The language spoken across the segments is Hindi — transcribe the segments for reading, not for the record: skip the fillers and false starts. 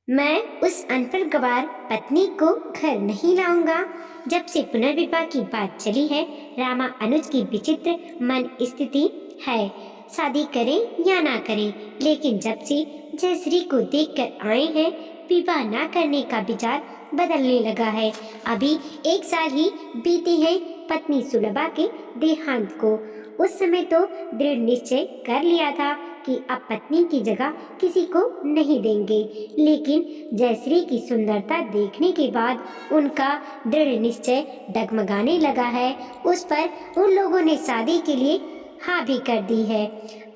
मैं उस अनपढ़ गवार पत्नी को घर नहीं लाऊंगा। जब से पुनर्विवाह की बात चली है, रामा अनुज की विचित्र मन स्थिति है। शादी करें या ना करें, लेकिन जब से जयश्री को देखकर आए हैं, विवाह ना करने का विचार बदलने लगा है। अभी 1 साल ही बीते हैं पत्नी सुलभा के देहांत को। उस समय तो दृढ़ निश्चय कर लिया था कि अब पत्नी की जगह किसी को नहीं देंगे, लेकिन जयश्री की सुंदरता देखने के बाद उनका दृढ़ निश्चय डगमगाने लगा है। उस पर उन लोगों ने शादी के लिए हाँ भी कर दी है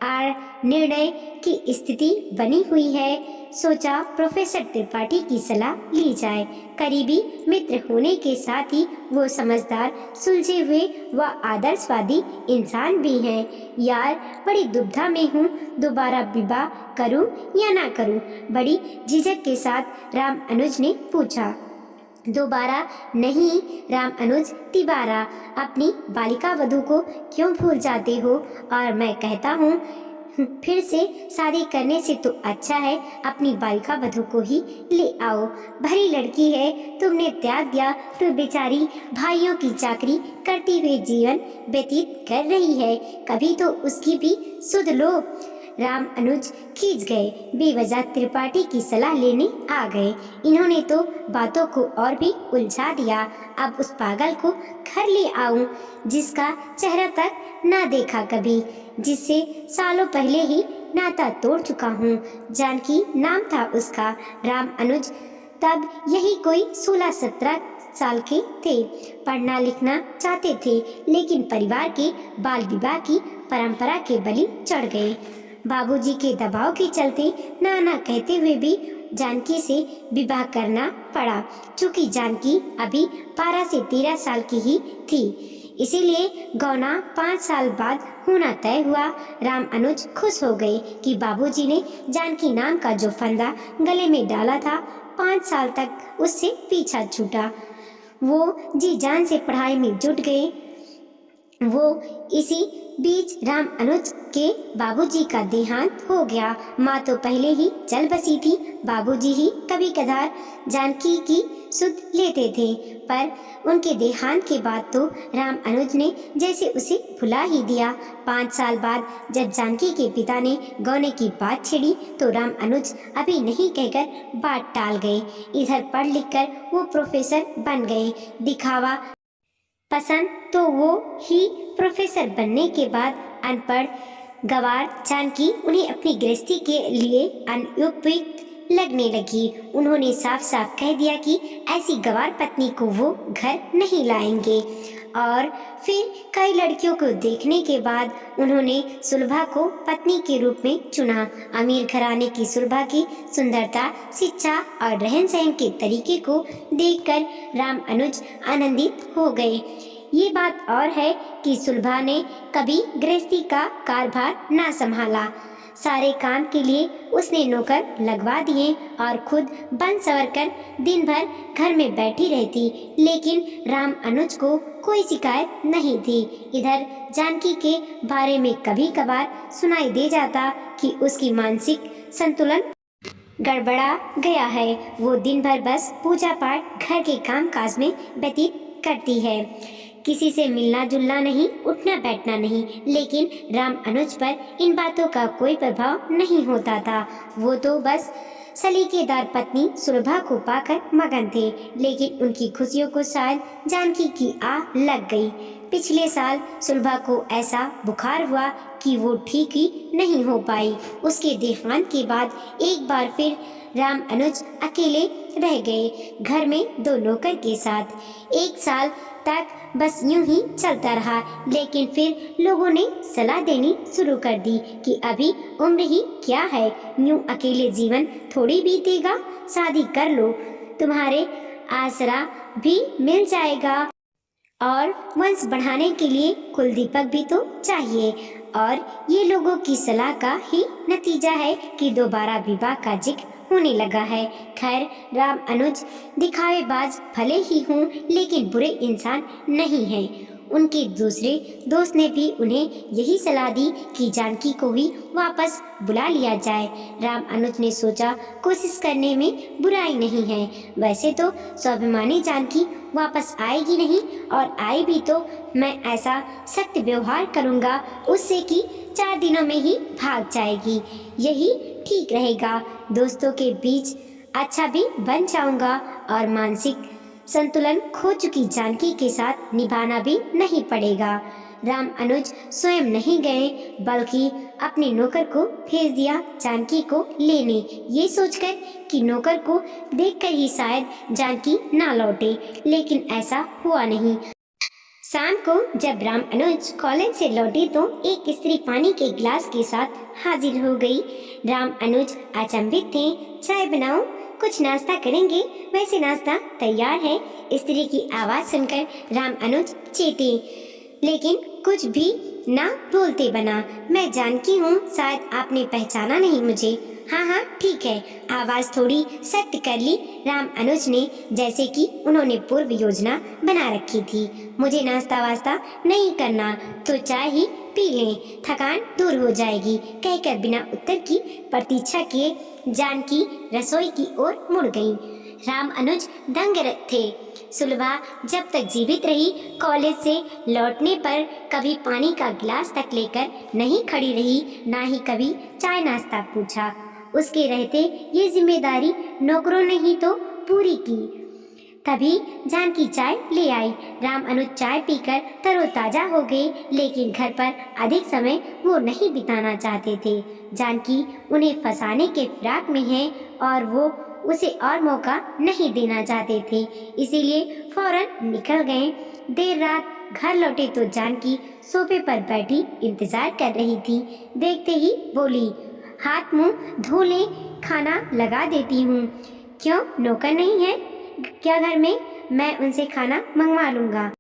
और निर्णय की स्थिति बनी हुई है। सोचा प्रोफेसर त्रिपाठी की सलाह ली जाए। करीबी मित्र होने के साथ ही वो समझदार, सुलझे हुए व आदर्शवादी इंसान भी हैं। यार, बड़ी दुविधा में हूँ, दोबारा विवाह करूँ या ना करूँ? बड़ी झिझक के साथ राम अनुज ने पूछा। दोबारा नहीं राम अनुज, तिबारा। अपनी बालिका वधू को क्यों भूल जाते हो? और मैं कहता हूँ फिर से शादी करने से तो अच्छा है अपनी बालिका वधू को ही ले आओ। भली लड़की है, तुमने त्याग दिया तो बेचारी भाइयों की चाकरी करते हुए जीवन व्यतीत कर रही है, कभी तो उसकी भी सुध लो। राम अनुज खींच गए, बेवजह त्रिपाठी की सलाह लेने आ गए। इन्होंने तो बातों को और भी उलझा दिया। अब उस पागल को घर ले आऊं जिसका चेहरा तक ना देखा कभी, जिससे सालों पहले ही नाता तोड़ चुका हूँ। जानकी नाम था उसका। राम अनुज तब यही कोई 16-17 साल के थे। पढ़ना लिखना चाहते थे, लेकिन परिवार के बाल विवाह की परंपरा के बलि चढ़ गए। बाबूजी के दबाव के चलते नाना कहते हुए भी जानकी से विवाह करना पड़ा। चूंकि जानकी अभी 12 से 13 साल की ही थी, इसीलिए गौना 5 साल बाद होना तय हुआ। राम अनुज खुश हो गए कि बाबूजी ने जानकी नाम का जो फंदा गले में डाला था, 5 साल तक उससे पीछा छूटा। वो जी जान से पढ़ाई में जुट गए। वो इसी बीच राम अनुज के बाबूजी का देहांत हो गया। माँ तो पहले ही चल बसी थी, बाबूजी ही कभी कदार जानकी की सुध लेते थे। पर उनके देहांत के बाद तो राम अनुज ने जैसे उसे भुला ही दिया। 5 साल बाद जब जानकी के पिता ने गौने की बात छेड़ी तो राम अनुज अभी नहीं कहकर बात टाल गए। इधर पढ़ लिख कर वो प्रोफेसर बन गए। दिखावा पसंद तो वो ही प्रोफेसर बनने के बाद अनपढ़ गवार जानकी उन्हें अपनी गृहस्थी के लिए अनुपयुक्त लगने लगी। उन्होंने साफ साफ कह दिया कि ऐसी गवार पत्नी को वो घर नहीं लाएंगे। और फिर कई लड़कियों को देखने के बाद उन्होंने सुलभा को पत्नी के रूप में चुना। अमीर घराने की सुलभा की सुंदरता, शिक्षा और रहन सहन के तरीके को देखकर राम अनुज आनंदित हो गए। ये बात और है कि सुलभा ने कभी गृहस्थी का कारभार ना संभाला। सारे काम के लिए उसने नौकर लगवा दिए और खुद बन सवर कर दिन भर घर में बैठी रहती, लेकिन राम अनुज को कोई शिकायत नहीं थी। इधर जानकी के बारे में कभी कभार सुनाई दे जाता कि उसकी मानसिक संतुलन गड़बड़ा गया है। वो दिन भर बस पूजा पाठ, घर के काम काज में व्यतीत करती है। किसी से मिलना जुलना नहीं, उठना बैठना नहीं, लेकिन राम अनुज पर इन बातों का कोई प्रभाव नहीं होता था। वो तो बस सलीकेदार पत्नी सुलभा को पाकर मगन थे, लेकिन उनकी खुशियों को शायद जानकी की आह लग गई। पिछले साल सुलभा को ऐसा बुखार हुआ कि वो ठीक ही नहीं हो पाई। उसके देहांत के बाद एक बार फिर राम अनुज अकेले रह गए, घर में 2 नौकर के साथ। 1 साल तक बस यूं ही चलता रहा, लेकिन फिर लोगों ने सलाह देनी शुरू कर दी कि अभी उम्र ही क्या है, यूं अकेले जीवन थोड़ी बीतेगा, शादी कर लो, तुम्हारे आसरा भी मिल जाएगा और वंश बढ़ाने के लिए कुलदीपक भी तो चाहिए। और ये लोगों की सलाह का ही नतीजा है कि दोबारा विवाह का जिक्र होने लगा है। खैर, राम अनुज दिखावेबाज भले ही हों, लेकिन बुरे इंसान नहीं हैं। उनके दूसरे दोस्त ने भी उन्हें यही सलाह दी कि जानकी को ही वापस बुला लिया जाए। राम अनुज ने सोचा कोशिश करने में बुराई नहीं है। वैसे तो स्वाभिमानी जानकी वापस आएगी नहीं, और आई भी तो मैं ऐसा सख्त व्यवहार करूँगा उससे कि 4 दिनों में ही भाग जाएगी। यही ठीक रहेगा। दोस्तों के बीच अच्छा भी बन जाऊंगा और मानसिक संतुलन खो चुकी जानकी के साथ निभाना भी नहीं पड़ेगा। राम अनुज स्वयं नहीं गए बल्कि अपने नौकर को भेज दिया जानकी को लेने, ये सोचकर कि नौकर को देखकर ही शायद जानकी ना लौटे, लेकिन ऐसा हुआ नहीं। शाम को जब राम अनुज कॉलेज से लौटे तो एक स्त्री पानी के गिलास के साथ हाजिर हो गई। राम अनुज अचंभित थे। चाय बनाऊं? कुछ नाश्ता करेंगे? वैसे नाश्ता तैयार है। स्त्री की आवाज सुनकर राम अनुज चेते, लेकिन कुछ भी ना बोलते बना। मैं जानकी हूँ, शायद आपने पहचाना नहीं मुझे। हाँ हाँ ठीक है। आवाज थोड़ी सख्त कर ली राम अनुज ने, जैसे कि उन्होंने पूर्व योजना बना रखी थी। मुझे नाश्ता वास्ता नहीं करना, तो चाय ही पी लें, थकान दूर हो जाएगी, कहकर बिना उत्तर की प्रतीक्षा किए जानकी रसोई की ओर मुड़ गई। राम अनुज दंग थे। सुलभा जब तक जीवित रही, कॉलेज से लौटने पर कभी पानी का गिलास तक लेकर नहीं खड़ी रही, ना ही कभी चाय नाश्ता पूछा। उसके रहते ये जिम्मेदारी नौकरों ने ही तो पूरी की। तभी जानकी चाय ले आई। राम अनुज चाय पीकर तरोताजा हो गए, लेकिन घर पर अधिक समय वो नहीं बिताना चाहते थे। जानकी उन्हें फंसाने के फिराक में है और वो उसे और मौका नहीं देना चाहते थे, इसीलिए फौरन निकल गए। देर रात घर लौटे तो जानकी सोफे पर बैठी इंतजार कर रही थी। देखते ही बोली, हाथ मुंह धो ले, खाना लगा देती हूँ। क्यों, नौकर नहीं है क्या घर में? मैं उनसे खाना मंगवा लूँगा।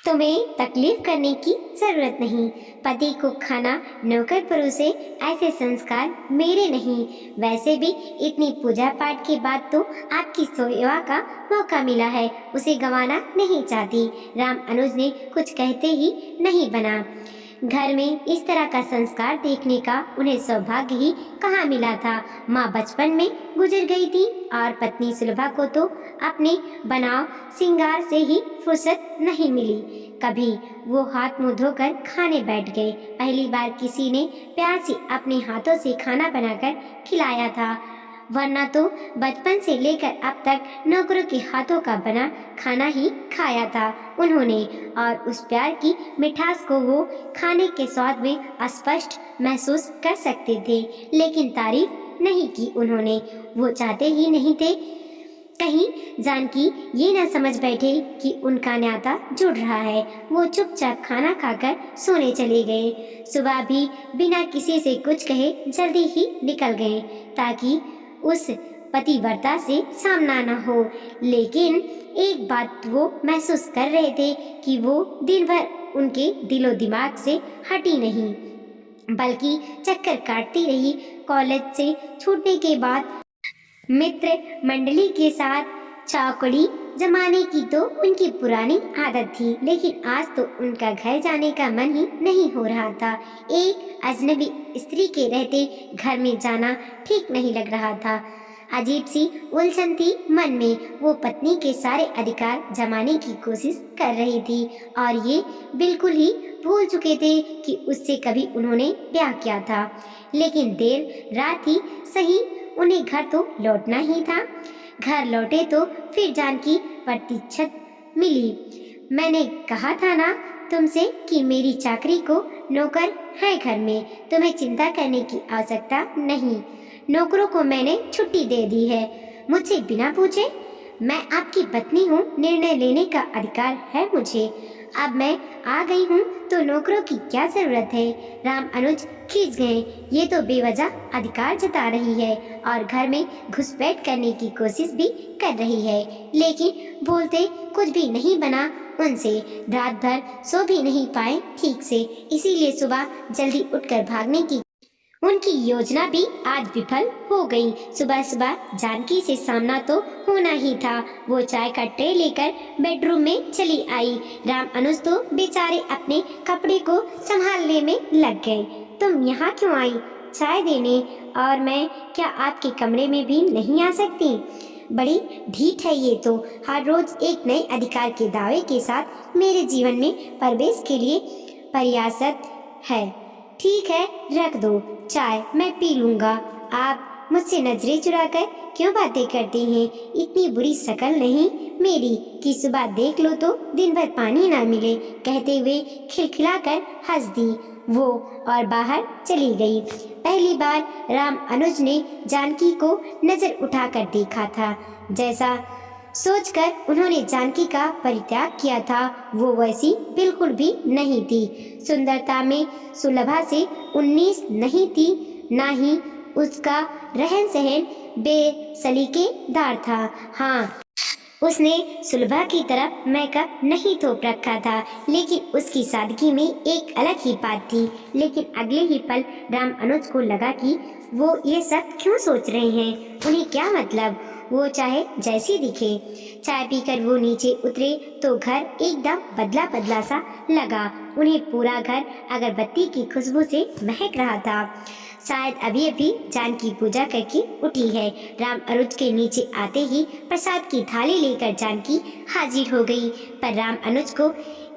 तुम्हें तकलीफ करने की जरूरत नहीं। पति को खाना नौकर परोसे, ऐसे संस्कार मेरे नहीं। वैसे भी इतनी पूजा पाठ के बाद तो आपकी सेवा का मौका मिला है, उसे गंवाना नहीं चाहती। राम अनुज ने कुछ कहते ही नहीं बना। घर में इस तरह का संस्कार देखने का उन्हें सौभाग्य ही कहाँ मिला था। माँ बचपन में गुजर गई थी और पत्नी सुलभा को तो अपने बनाव श्रृंगार से ही फुर्सत नहीं मिली। कभी वो हाथ मुंह धोकर खाने बैठ गए। पहली बार किसी ने प्यार से अपने हाथों से खाना बनाकर खिलाया था, वरना तो बचपन से लेकर अब तक नौकरों के हाथों का बना खाना ही खाया था उन्होंने, और उस प्यार की मिठास को वो खाने के स्वाद में स्पष्ट महसूस कर सकते थे, लेकिन तारीफ नहीं की उन्होंने। वो चाहते ही नहीं थे कहीं जानकी ये न समझ बैठे कि उनका न्याता जुड़ रहा है। वो चुपचाप खाना खाकर सोने चले गए। सुबह भी बिना किसी से कुछ कहे जल्दी ही निकल गए, ताकि उस पतिव्रता से सामना न हो। लेकिन एक बात वो महसूस कर रहे थे कि वो दिन भर उनके दिलो दिमाग से हटी नहीं, बल्कि चक्कर काटती रही। कॉलेज से छूटने के बाद मित्र मंडली के साथ चौकड़ी जमाने की तो उनकी पुरानी आदत थी, लेकिन आज तो उनका घर जाने का मन ही नहीं हो रहा था। एक अजनबी स्त्री के रहते घर में जाना ठीक नहीं लग रहा था। अजीब सी उलझन थी मन में। वो पत्नी के सारे अधिकार जमाने की कोशिश कर रही थी और ये बिल्कुल ही भूल चुके थे कि उससे कभी उन्होंने ब्याह किया था। लेकिन देर रात ही सही, उन्हें घर तो लौटना ही था। घर लौटे तो फिर जानकी प्रतीक्षा मिली। मैंने कहा था ना तुमसे कि मेरी चाकरी को नौकर है घर में, तुम्हें चिंता करने की आवश्यकता नहीं। नौकरों को मैंने छुट्टी दे दी है, मुझसे बिना पूछे। मैं आपकी पत्नी हूँ, निर्णय लेने का अधिकार है मुझे। अब मैं आ गई हूँ तो नौकरों की क्या जरूरत है? राम अनुज खींच गए। ये तो बेवजह अधिकार जता रही है और घर में घुसपैठ करने की कोशिश भी कर रही है, लेकिन बोलते कुछ भी नहीं बना उनसे। रात भर सो भी नहीं पाए ठीक से, इसीलिए सुबह जल्दी उठकर भागने की उनकी योजना भी आज विफल हो गई। सुबह सुबह जानकी से सामना तो होना ही था। वो चाय का ट्रे लेकर बेडरूम में चली आई। राम अनुज तो बेचारे अपने कपड़े को संभालने में लग गए। तुम यहाँ क्यों आई? चाय देने? और मैं क्या आपके कमरे में भी नहीं आ सकती? बड़ी ढीठ है ये तो, हर रोज एक नए अधिकार के दावे के साथ मेरे जीवन में प्रवेश के लिए प्रयासरत है। ठीक है, रख दो चाय, मैं पी लूंगा। आप मुझसे नजरें चुराकर क्यों बातें करती हैं? इतनी बुरी शक्ल नहीं मेरी कि सुबह देख लो तो दिन भर पानी ना मिले, कहते हुए खिलखिलाकर हंस दी वो और बाहर चली गई। पहली बार राम अनुज ने जानकी को नजर उठाकर देखा था। जैसा सोचकर उन्होंने जानकी का परित्याग किया था, वो वैसी बिल्कुल भी नहीं थी। सुंदरता में सुलभा से 19 नहीं थी, ना ही उसका रहन सहन बेसलीकेदार था। हाँ, उसने सुलभा की तरफ मेकअप नहीं थोप रखा था, लेकिन उसकी सादगी में एक अलग ही बात थी। लेकिन अगले ही पल राम अनुज को लगा कि वो ये सब क्यों सोच रहे हैं, उन्हें क्या मतलब, वो चाहे जैसी दिखे। चाय पीकर वो नीचे उतरे तो घर एकदम बदला बदला सा लगा। उन्हें पूरा घर अगरबत्ती की खुशबू से महक रहा था। शायद अभी अभी जानकी पूजा करके उठी है। राम अनुज के नीचे आते ही प्रसाद की थाली लेकर जानकी हाजिर हो गई, पर राम अनुज को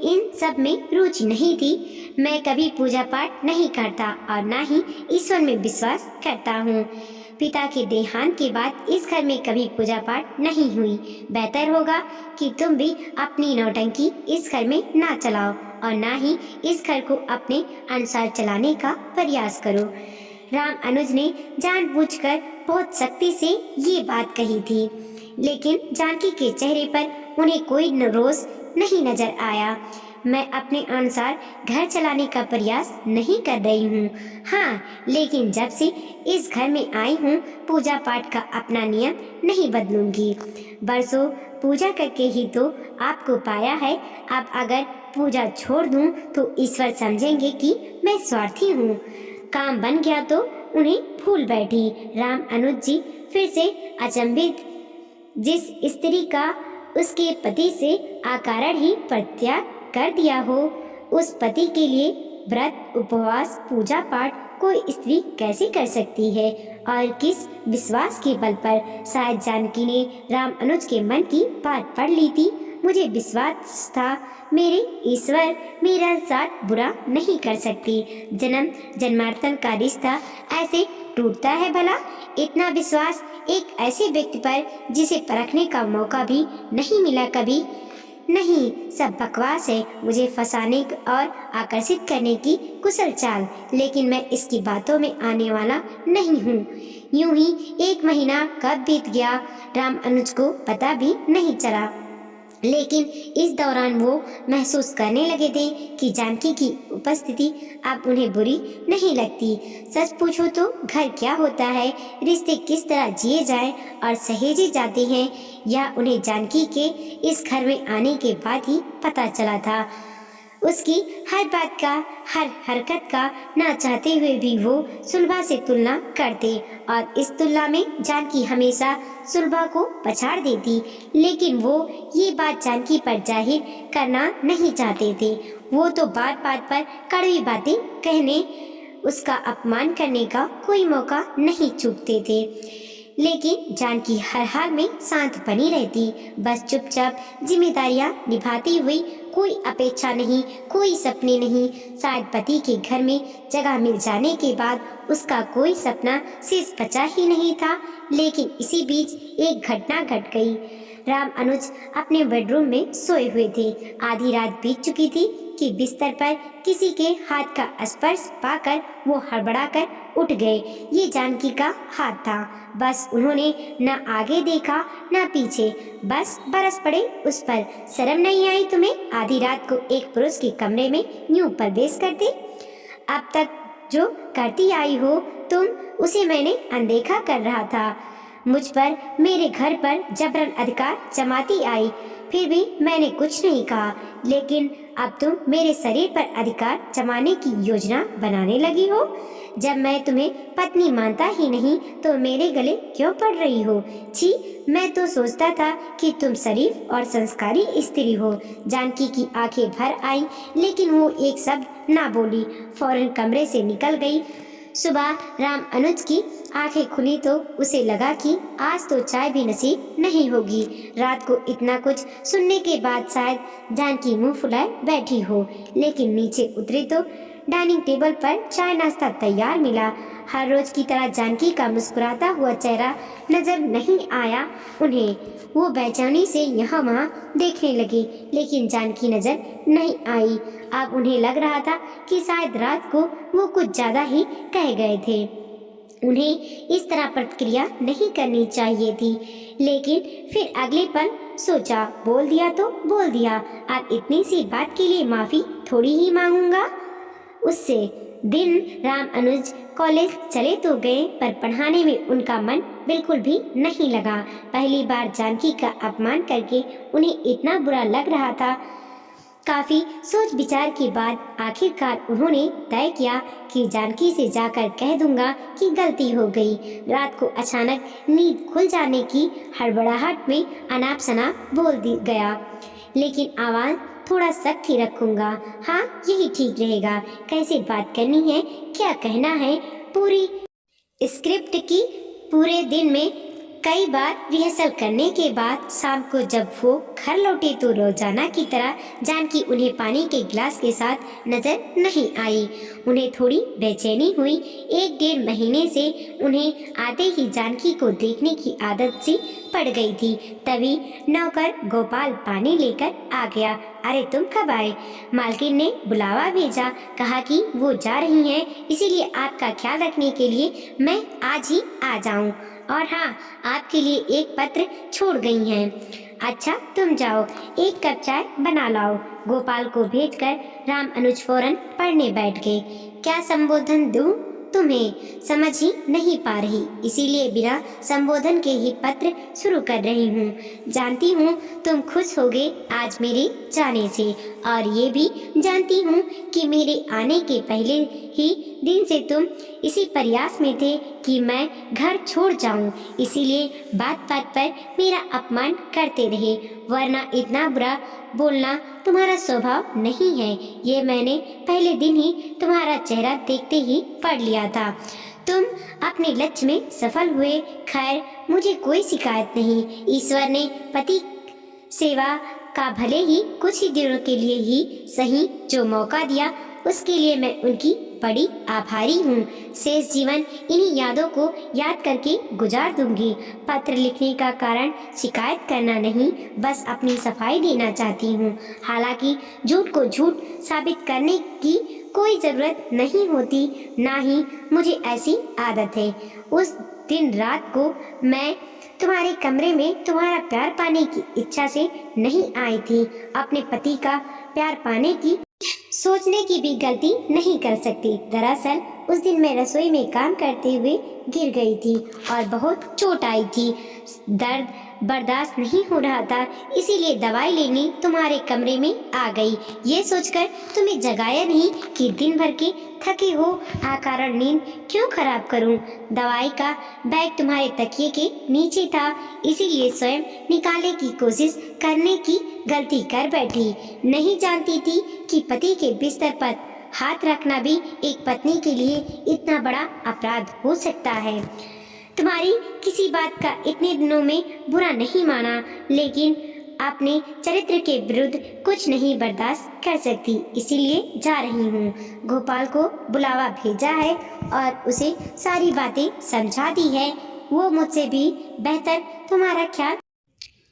इन सब में रुचि नहीं थी। मैं कभी पूजा पाठ नहीं करता और ना ही ईश्वर में विश्वास करता हूँ। पिता के देहांत के बाद इस घर में कभी पूजा पाठ नहीं हुई। बेहतर होगा कि तुम भी अपनी नौटंकी इस घर में ना चलाओ और ना ही इस घर को अपने अनुसार चलाने का प्रयास करो। राम अनुज ने जानबूझकर बहुत सख्ती से ये बात कही थी, लेकिन जानकी के चेहरे पर उन्हें कोई रोष नहीं नजर आया। मैं अपने अनुसार घर चलाने का प्रयास नहीं कर रही हूँ। हाँ, लेकिन जब से इस घर में आई हूँ पूजा पाठ का अपना नियम नहीं बदलूंगी। बरसों पूजा करके ही तो आपको पाया है। अब अगर पूजा छोड़ दूँ तो ईश्वर समझेंगे कि मैं स्वार्थी हूँ। काम बन गया तो उन्हें भूल बैठी। राम अनुज जी फिर से अचंभित। जिस स्त्री का उसके पति से अकारण ही परित्याग कर दिया हो, उस पति के लिए व्रत उपवास पूजा पाठ कोई स्त्री कैसे कर सकती है और किस विश्वास के बल पर? शायद जानकी ने राम अनुज के मन की बात पढ़ ली थी। मुझे विश्वास था मेरे ईश्वर मेरा साथ बुरा नहीं कर सकती। जन्म जन्मांतर का रिश्ता ऐसे टूटता है भला? इतना विश्वास एक ऐसे व्यक्ति पर जिसे परखने का मौका भी नहीं मिला कभी? नहीं, सब बकवास है। मुझे फंसाने और आकर्षित करने की कुशल चाल, लेकिन मैं इसकी बातों में आने वाला नहीं हूँ। यूं ही 1 महीना कब बीत गया राम अनुज को पता भी नहीं चला, लेकिन इस दौरान वो महसूस करने लगे थे कि जानकी की उपस्थिति अब उन्हें बुरी नहीं लगती। सच पूछो तो घर क्या होता है, रिश्ते किस तरह जिए जाएं और सहेजे जाते हैं, यह उन्हें जानकी के इस घर में आने के बाद ही पता चला था। उसकी हर बात का, हर हरकत का ना चाहते हुए भी वो सुलभा से तुलना करते और इस तुलना में जानकी हमेशा सुलभा को पछाड़ देती। लेकिन वो ये बात जानकी पर जाहिर करना नहीं चाहते थे। वो तो बात बात पर कड़वी बातें कहने, उसका अपमान करने का कोई मौका नहीं चूकते थे। लेकिन जानकी हर हाल में शांत बनी रहती, बस चुपचाप जिम्मेदारियां निभाती हुई। कोई अपेक्षा नहीं, कोई सपने नहीं। शायद पति के घर में जगह मिल जाने के बाद उसका कोई सपना शेष बचा ही नहीं था। लेकिन इसी बीच एक घटना घट गई। राम अनुज अपने बेडरूम में सोए हुए थे। आधी रात बीत चुकी थी कि बिस्तर पर किसी के हाथ का स्पर्श पाकर वो हड़बड़ाकर उठ गए। ये जानकी का हाथ था। बस उन्होंने न आगे देखा न पीछे, बस बरस पड़े उस पर। शर्म नहीं आई तुम्हें? आधी रात को एक पुरुष के कमरे में यूं प्रवेश करते? अब तक जो करती आई हो तुम, उसे मैंने अनदेखा कर रहा था। मुझ पर, मेरे घर पर जबरन अधिकार जमाती आई, फिर भी मैंने कुछ नहीं कहा। लेकिन अब तुम मेरे शरीर पर अधिकार जमाने की योजना बनाने लगी हो। जब मैं तुम्हें पत्नी मानता ही नहीं तो मेरे गले क्यों पड़ रही हो? छी, मैं तो सोचता था कि तुम शरीफ और संस्कारी स्त्री हो। जानकी की आंखें भर आई, लेकिन वो एक शब्द ना बोली, फौरन कमरे से निकल गई। सुबह राम अनुज की आंखें खुली तो उसे लगा कि आज तो चाय भी नसीब नहीं होगी। रात को इतना कुछ सुनने के बाद शायद जानकी मुंह फुलाए बैठी हो, लेकिन नीचे उतरे तो डाइनिंग टेबल पर चाय नाश्ता तैयार मिला। हर रोज की तरह जानकी का मुस्कुराता हुआ चेहरा नजर नहीं आया उन्हें। वो बेचैनी से यहाँ वहाँ देखने लगे, लेकिन जानकी नजर नहीं आई। अब उन्हें लग रहा था कि शायद रात को वो कुछ ज्यादा ही कह गए थे। उन्हें इस तरह प्रतिक्रिया नहीं करनी चाहिए थी, लेकिन फिर अगले पल सोचा, बोल दिया तो बोल दिया, अब इतनी सी बात के लिए माफी थोड़ी ही मांगूंगा। उससे दिन राम अनुज कॉलेज चले तो गए, पर पढ़ाने में उनका मन बिल्कुल भी नहीं लगा। पहली बार जानकी का अपमान करके उन्हें इतना बुरा लग रहा था। काफी सोच विचार के बाद आखिरकार उन्होंने तय किया कि जानकी से जाकर कह दूंगा कि गलती हो गई। रात को अचानक नींद खुल जाने की हड़बड़ाहट में अनाप शनाप बोल गया, लेकिन आवाज थोड़ा सख्त ही रखूंगा। हाँ, यही ठीक रहेगा। कैसे बात करनी है, क्या कहना है, पूरी स्क्रिप्ट की पूरे दिन में कई बार रिहर्सल करने के बाद शाम को जब वो घर लौटे तो रोजाना की तरह जानकी उन्हें पानी के गिलास के साथ नजर नहीं आई। उन्हें थोड़ी बेचैनी हुई। 1-1.5 महीने से उन्हें आते ही जानकी को देखने की आदत सी पड़ गई थी। तभी नौकर गोपाल पानी लेकर आ गया। अरे तुम कब आए? मालकिन ने बुलावा भेजा, कहा कि वो जा रही हैं, इसीलिए आपका ख्याल रखने के लिए मैं आज ही आ जाऊं। और हाँ, आपके लिए एक पत्र छोड़ गई हैं। अच्छा, तुम जाओ, एक कप चाय बना लाओ। गोपाल को भेजकर राम अनुज फौरन पढ़ने बैठ गए। क्या संबोधन दूं तुम्हें? समझ ही नहीं पा रही, इसीलिए बिना संबोधन के ही पत्र शुरू कर रही हूँ। जानती हूँ तुम खुश होगे आज मेरे जाने से, और ये भी जानती हूँ कि मेरे आने के पहले ही दिन से तुम इसी प्रयास में थे कि मैं घर छोड़ जाऊं, इसीलिए बात बात पर मेरा अपमान करते रहे, वरना इतना बुरा बोलना तुम्हारा स्वभाव नहीं है। ये मैंने पहले दिन ही तुम्हारा चेहरा देखते ही पढ़ लिया था। तुम अपने लक्ष्य में सफल हुए। खैर, मुझे कोई शिकायत नहीं। ईश्वर ने पति सेवा का भले ही कुछ ही दिनों के लिए ही सही जो मौका दिया, उसके लिए मैं उनकी बड़ी आभारी हूँ। शेष जीवन इन्हीं यादों को याद करके गुजार दूंगी। पत्र लिखने का कारण शिकायत करना नहीं, बस अपनी सफाई देना चाहती हूँ। हालांकि झूठ को झूठ साबित करने की कोई ज़रूरत नहीं होती, ना ही मुझे ऐसी आदत है। उस दिन रात को मैं तुम्हारे कमरे में तुम्हारा प्यार पाने की इच्छा से नहीं आई थी। अपने पति का प्यार पाने की सोचने की भी गलती नहीं कर सकती। दरअसल उस दिन मैं रसोई में काम करते हुए गिर गई थी और बहुत चोट आई थी। दर्द बर्दाश्त नहीं हो रहा था, इसीलिए दवाई लेने तुम्हारे कमरे में आ गई। ये सोचकर तुम्हें जगाया नहीं कि दिन भर के थके हो, अकारण नींद क्यों खराब करूं। दवाई का बैग तुम्हारे तकिए के नीचे था, इसीलिए स्वयं निकालने की कोशिश करने की गलती कर बैठी। नहीं जानती थी कि पति के बिस्तर पर हाथ रखना भी एक पत्नी के लिए इतना बड़ा अपराध हो सकता है। तुम्हारी किसी बात का इतने दिनों में बुरा नहीं माना, लेकिन अपने चरित्र के विरुद्ध कुछ नहीं बर्दाश्त कर सकती, इसीलिए जा रही हूँ। गोपाल को बुलावा भेजा है और उसे सारी बातें समझा दी है। वो मुझसे भी बेहतर तुम्हारा ख्याल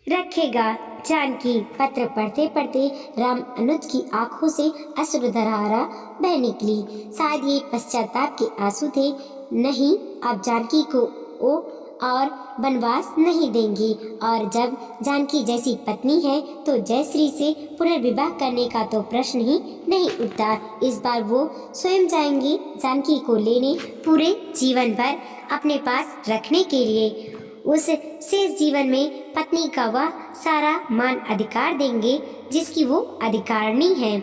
रखेगा। जानकी पत्र पढ़ते पढ़ते राम अनुज की आंखों से अश्रुधारा बह निकली। शायद ये पश्चाताप के आंसू थे। नहीं, अब जानकी को ओ और वनवास नहीं देंगी, और जब जानकी जैसी पत्नी है तो जयश्री से पुनर्विवाह करने का तो प्रश्न ही नहीं उठता। इस बार वो स्वयं जाएंगी जानकी को लेने, पूरे जीवन भर अपने पास रखने के लिए। उस शेष जीवन में पत्नी का वह सारा मान अधिकार देंगे जिसकी वो अधिकारिणी है।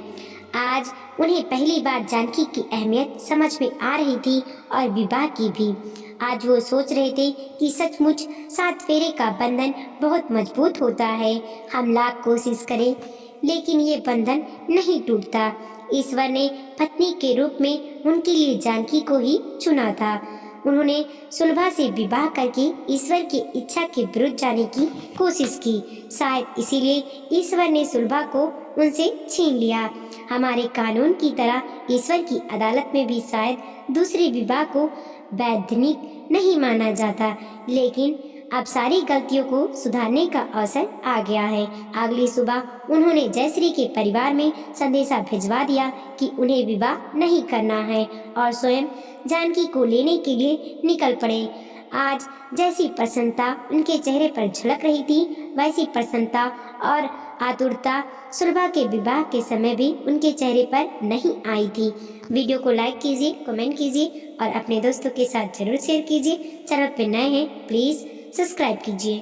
आज उन्हें पहली बार जानकी की अहमियत समझ में आ रही थी और विवाह की भी। आज वो सोच रहे थे कि सचमुच 7 फेरे का बंधन बहुत मजबूत होता है। हम लाख कोशिश करें लेकिन ये बंधन नहीं टूटता। ईश्वर ने पत्नी के रूप में उनके लिए जानकी को ही चुना था। उन्होंने सुलभा से विवाह करके ईश्वर की इच्छा के विरुद्ध जाने की कोशिश की। शायद इसीलिए ईश्वर ने सुलभा को उनसे छीन लिया। हमारे कानून की तरह ईश्वर की अदालत में भी शायद दूसरे विवाह को वैधानिक नहीं माना जाता, लेकिन अब सारी गलतियों को सुधारने का अवसर आ गया है। अगली सुबह उन्होंने जयश्री के परिवार में संदेशा भिजवा दिया कि उन्हें विवाह नहीं करना है और स्वयं जानकी को लेने के लिए निकल पड़े। आज जैसी प्रसन्नता उनके चेहरे पर झलक रही थी, वैसी प्रसन्नता और आतुरता सुलभा के विवाह के समय भी उनके चेहरे पर नहीं आई थी। वीडियो को लाइक कीजिए, कमेंट कीजिए और अपने दोस्तों के साथ जरूर शेयर कीजिए। चैनल पर नए हैं प्लीज़ सब्सक्राइब कीजिए।